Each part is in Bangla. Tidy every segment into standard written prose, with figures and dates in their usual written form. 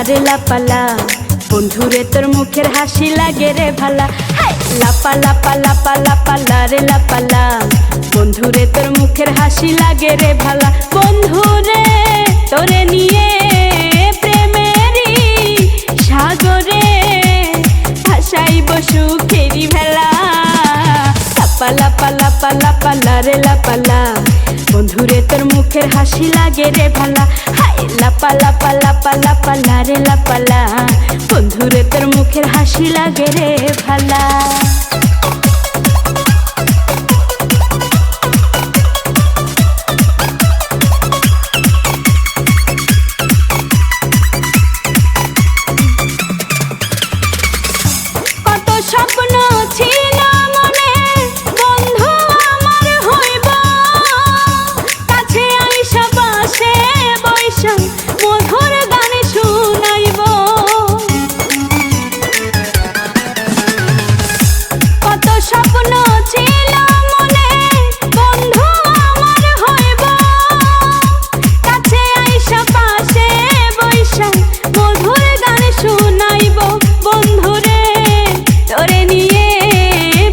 রে লাপালা, বন্ধুরে তোর মুখের হাসি লাগে রে ভালা। লাপা লাপা লাপা লাপালা রে লাপালা, বন্ধুরে তোর মুখের হাসি লাগে রে ভালা। বন্ধুরে তোরে নিয়ে প্রেমেরই সাগরে ভাসাইব সুখেরি ভেলা। লাপা লাপা লাপা লাপালা রে লাপালা, বন্ধুরে তোর মুখের হাসি লাগে রে ভালা। লাপা লাপা লাপা লাপালা রে লাপালা, বন্ধুরে তোর মুখের হাসি লাগে রে ভালা। কত স্বপ্ন ছিল মনে, বন্ধু আমার হইব, কাছে আইসা পাশে বৈশা মধুর গান শুনাইব। কত স্বপ্ন ছিল মনে, বন্ধু আমার হইব, কাছে আইসা পাশে বৈশা মধুর গান শুনাইব। বন্ধুরে তোরে নিয়ে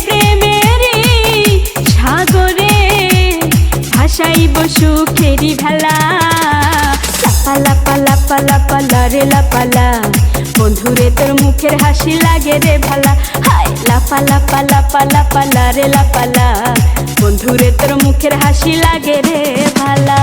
প্রেমেরই সাগরে ভাসাইব সুখেরি ভেলা। লাপা লাপা লাপা লাপালা রে লাপালা, বন্ধুরে তোর মুখের হাসি লাগে রে ভালা। লাপা লাপা লাপা লাপালা রে লাপালা, বন্ধুরে তোর মুখের হাসি লাগে রে ভালা।